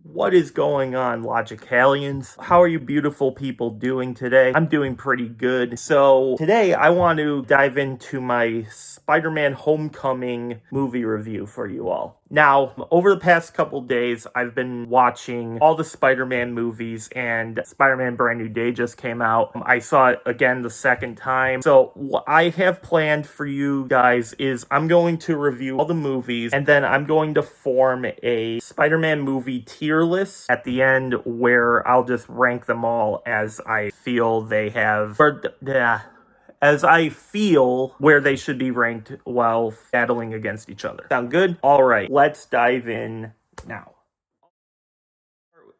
What is going on, Logicalians? How are you beautiful people doing today? I'm doing pretty good. So today I want to dive into my Spider-Man Homecoming movie review for you all. Now, over the past couple days, I've been watching all the Spider-Man movies, and Spider-Man Brand New Day just came out. I saw it again the second time. So what I have planned for you guys is I'm going to review all the movies, and then I'm going to form a Spider-Man movie tier list at the end where I'll just rank them all as I feel they have... as I feel where they should be ranked while battling against each other. Sound good? All right, let's dive in now.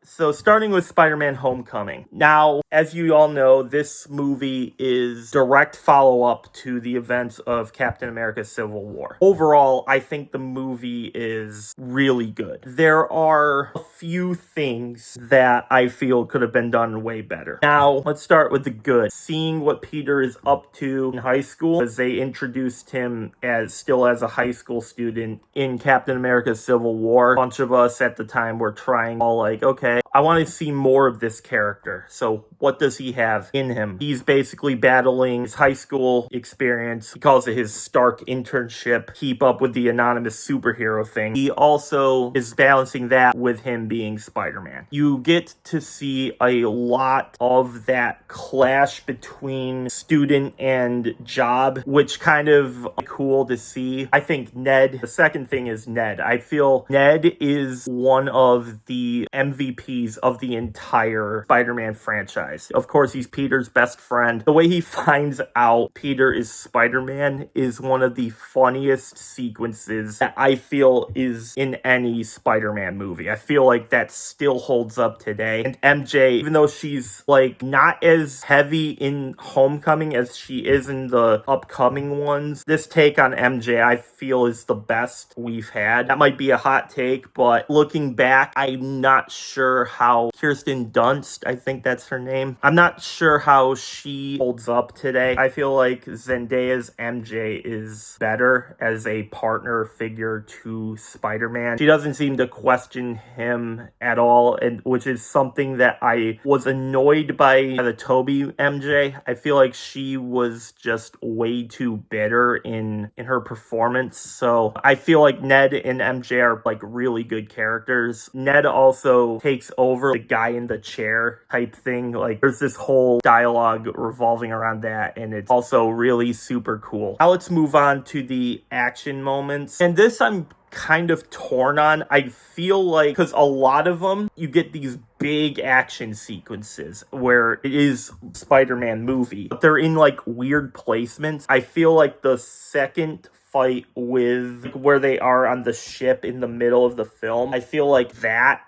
So starting with Spider-Man Homecoming. Now, as you all know, this movie is direct follow-up to the events of Captain America Civil War. Overall, I think the movie is really good. There are a few things that I feel could have been done way better. Now, let's start with the good. Seeing what Peter is up to in high school, as they introduced him still as a high school student in Captain America Civil War. A bunch of us at the time were trying all like, okay, I want to see more of this character. So what does he have in him? He's basically battling his high school experience. He calls it his Stark internship. Keep up with the anonymous superhero thing. He also is balancing that with him being Spider-Man. You get to see a lot of that clash between student and job, which kind of cool to see. I think the second thing is Ned. I feel Ned is one of the MVPs of the entire Spider-Man franchise. Of course, he's Peter's best friend. The way he finds out Peter is Spider-Man is one of the funniest sequences that I feel is in any Spider-Man movie. I feel like that still holds up today. And MJ, even though she's like not as heavy in Homecoming as she is in the upcoming ones, this take on MJ I feel is the best we've had. That might be a hot take, but looking back, I'm not sure how Kirsten Dunst, I think that's her name, I'm not sure how she holds up today. I feel like Zendaya's MJ is better as a partner figure to Spider-Man. She doesn't seem to question him at all, and which is something that I was annoyed by the Toby MJ. I feel like she was just way too bitter in her performance. So I feel like Ned and MJ are like really good characters. Ned also takes over the guy in the chair type thing. Like there's this whole dialogue revolving around that, and it's also really super cool. Now let's move on to the action moments. And this I'm kind of torn on. I feel like, because a lot of them, you get these big action sequences where it is Spider-Man movie, but they're in like weird placements. I feel like the second fight with where they are on the ship in the middle of the film, I feel like that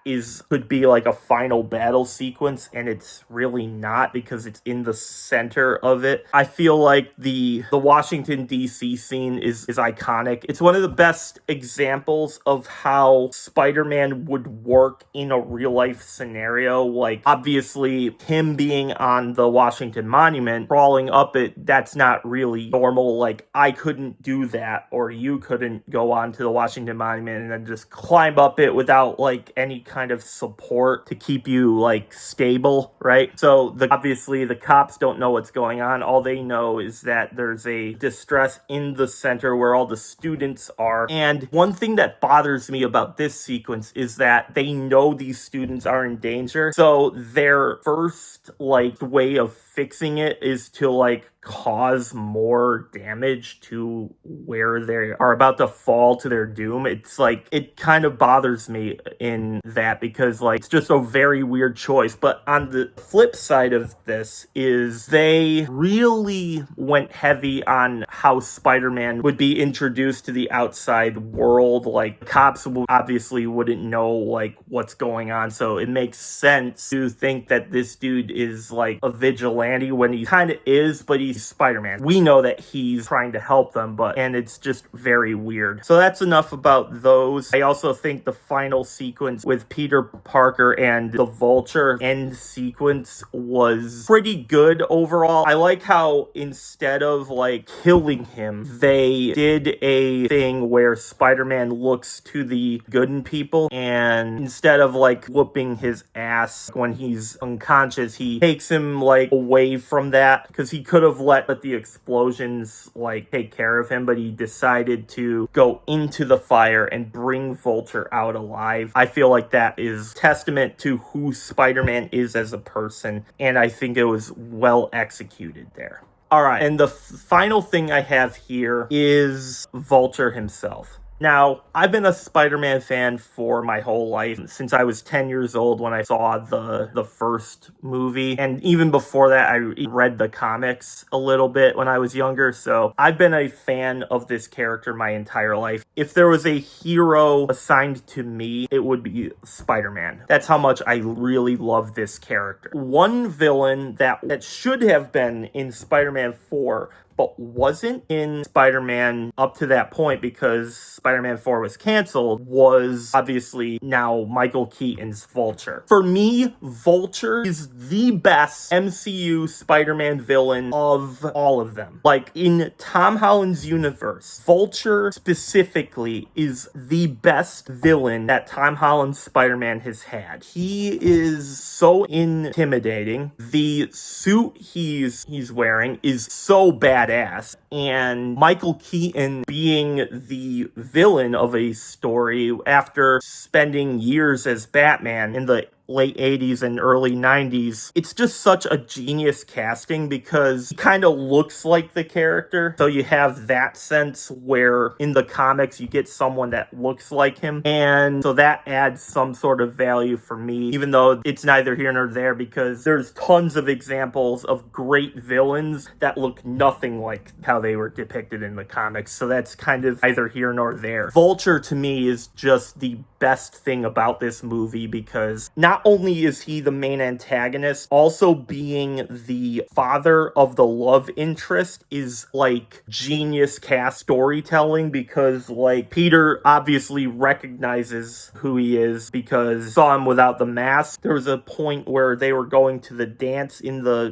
could be like a final battle sequence, and it's really not because it's in the center of it. I feel like the Washington DC scene is iconic. It's one of the best examples of how Spider-Man would work in a real life scenario. Like obviously him being on the Washington Monument, crawling up it, that's not really normal. Like I couldn't do that, or you couldn't go on to the Washington Monument and then just climb up it without like any kind of support to keep you like stable, right? So obviously the cops don't know what's going on. All they know is that there's a distress in the center where all the students are. And one thing that bothers me about this sequence is that they know these students are in danger. So their first like way of fixing it is to like cause more damage to where they are about to fall to their doom. It's like, it kind of bothers me in that because like it's just a very weird choice. But on the flip side of this is they really went heavy on how Spider-Man would be introduced to the outside world. Like cops obviously wouldn't know like what's going on, so it makes sense to think that this dude is like a vigilante when he kind of is, but he's he's Spider-Man. We know that he's trying to help them, and it's just very weird. So that's enough about those. I also think the final sequence with Peter Parker and the Vulture end sequence was pretty good overall. I like how instead of like killing him, they did a thing where Spider-Man looks to the good in people, and instead of like whooping his ass when he's unconscious, he takes him like away from that, because he could have let the explosions like take care of him, but he decided to go into the fire and bring Vulture out alive. I feel like that is testament to who Spider-Man is as a person, and I think it was well executed there. All right, and the final thing I have here is Vulture himself. Now, I've been a Spider-Man fan for my whole life, since I was 10 years old when I saw the first movie. And even before that, I read the comics a little bit when I was younger. So I've been a fan of this character my entire life. If there was a hero assigned to me, it would be Spider-Man. That's how much I really love this character. One villain that should have been in Spider-Man 4 but wasn't in Spider-Man up to that point because Spider-Man 4 was canceled, was obviously now Michael Keaton's Vulture. For me, Vulture is the best MCU Spider-Man villain of all of them. Like, in Tom Holland's universe, Vulture specifically is the best villain that Tom Holland's Spider-Man has had. He is so intimidating. The suit he's wearing is so badass. And Michael Keaton being the villain of a story after spending years as Batman in the late 80s and early 90s. It's just such a genius casting because he kind of looks like the character. So you have that sense where in the comics you get someone that looks like him. And so that adds some sort of value for me, even though it's neither here nor there, because there's tons of examples of great villains that look nothing like how they were depicted in the comics. So that's kind of neither here nor there. Vulture to me is just the best thing about this movie because not only is he the main antagonist, also being the father of the love interest is like genius cast storytelling, because like Peter obviously recognizes who he is because saw him without the mask. There was a point where they were going to the dance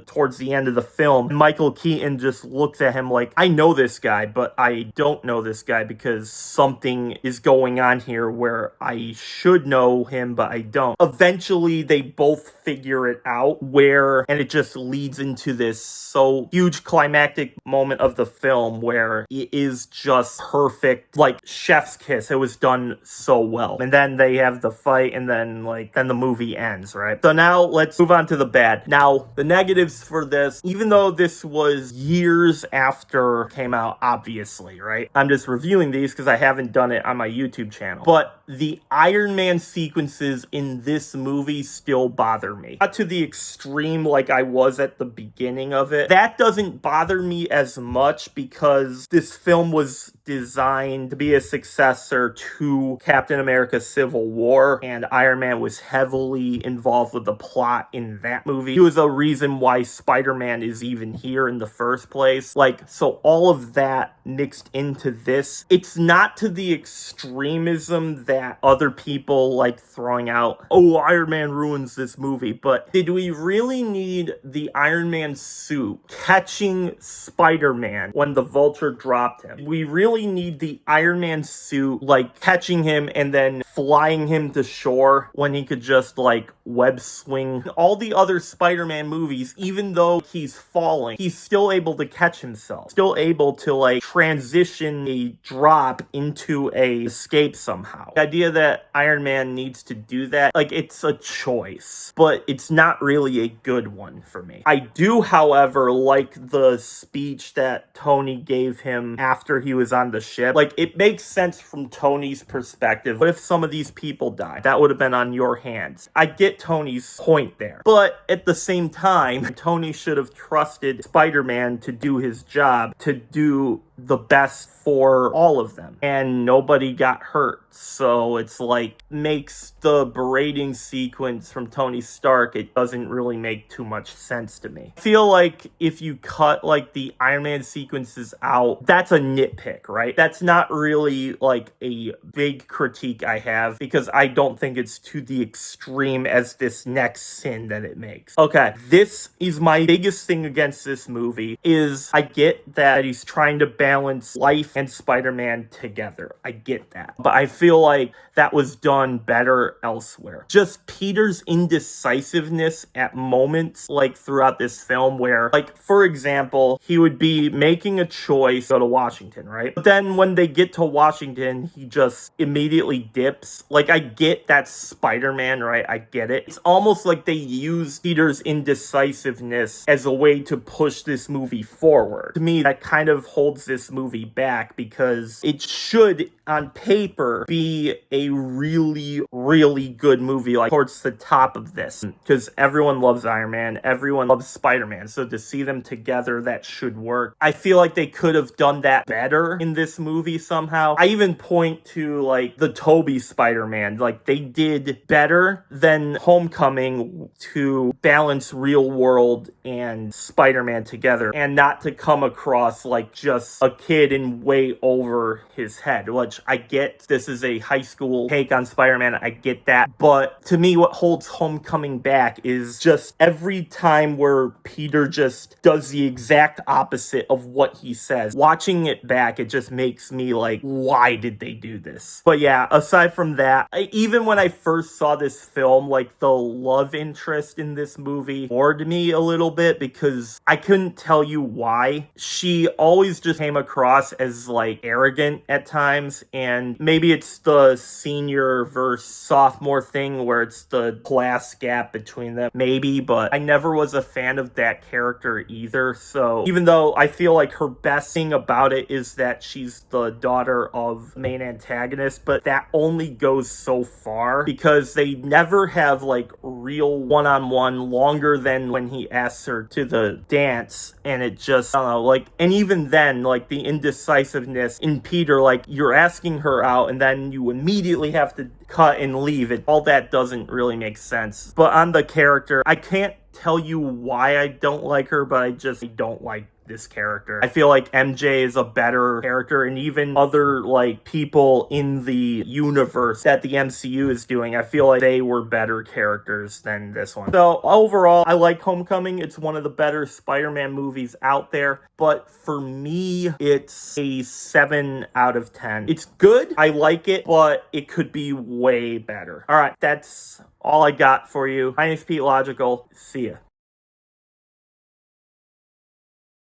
towards the end of the film, and Michael Keaton just looks at him like, I know this guy, but I don't know this guy because something is going on here where I should know him, but I don't. Eventually, they both figure it out and it just leads into this so huge climactic moment of the film where it is just perfect, like chef's kiss. It was done so well. And then they have the fight, and then the movie ends, right? So now let's move on to the bad. Now, the negatives for this, even though this was years after it came out, obviously, right? I'm just reviewing these because I haven't done it on my YouTube channel. But the Iron Man sequences in this movie still bother me. Not to the extreme like I was at the beginning of it. That doesn't bother me as much because this film was designed to be a successor to Captain America Civil War, and Iron Man was heavily involved with the plot in that movie. He was a reason why Spider-Man is even here in the first place. So all of that mixed into this, it's not to the extremism that other people like throwing out, oh, Iron Man ruins this movie, but did we really need the Iron Man suit catching Spider-Man when the Vulture dropped him? We really need the Iron Man suit catching him and then flying him to shore when he could just web swing. All the other Spider-Man movies, even though he's falling, he's still able to catch himself, still able to transition a drop into a escape somehow. The idea that Iron Man needs to do that, it's a choice, but it's not really a good one for me. I do, however, like the speech that Tony gave him after he was on the ship. It makes sense from Tony's perspective. What if some of these people died? That would have been on your hands. I get Tony's point there. But at the same time, Tony should have trusted Spider-Man to do his job, to do the best for all of them, and nobody got hurt. So it's like, makes the berating sequence from Tony Stark, it doesn't really make too much sense to me. I feel like if you cut like the Iron Man sequences out, that's a nitpick, right? That's not really like a big critique I have, because I don't think it's to the extreme as this next sin that it makes. Okay, this is my biggest thing against this movie, is I get that he's trying to balance life and Spider-Man together. I get that. But I feel like that was done better elsewhere. Just Peter's indecisiveness at moments, like throughout this film, where, like, for example, he would be making a choice to go to Washington, right? But then when they get to Washington, he just immediately dips. Like, I get that's Spider-Man, right? I get it. It's almost like they use Peter's indecisiveness as a way to push this movie forward. To me, that kind of holds this movie back, because it should, on paper, be a really, really good movie, like towards the top of this, because everyone loves Iron Man, everyone loves Spider-Man, so to see them together, that should work. I feel like they could have done that better in this movie somehow. I even point to like the Tobey Spider-Man, like they did better than Homecoming to balance real world and Spider-Man together, and not to come across like just a kid in way over his head, which I get. This is a high school take on Spider-Man, I get that, but to me what holds Homecoming back is just every time where Peter just does the exact opposite of what he says. Watching it back, it just makes me like, why did they do this? But yeah, aside from that, even when I first saw this film, like the love interest in this movie bored me a little bit, because I couldn't tell you why. She always just came across as like arrogant at times, and maybe it's the senior versus sophomore thing where it's the class gap between them, maybe, but I never was a fan of that character either. So even though I feel like her best thing about it is that she's the daughter of the main antagonist, but that only goes so far, because they never have like real one-on-one longer than when he asks her to the dance, and it just, I don't know, like, and even then, like the indecisiveness in Peter, like you're asking her out and then you immediately have to cut and leave it, all that doesn't really make sense. But on the character, I can't tell you why I don't like her, but I don't like this character. I feel like MJ is a better character, and even other like people in the universe that the MCU is doing, I feel like they were better characters than this one. So overall, I like Homecoming. It's one of the better Spider-Man movies out there, but for me, it's a 7 out of 10. It's good, I like it, but it could be way better. All right, that's all I got for you. My name's Pete Logical. See ya.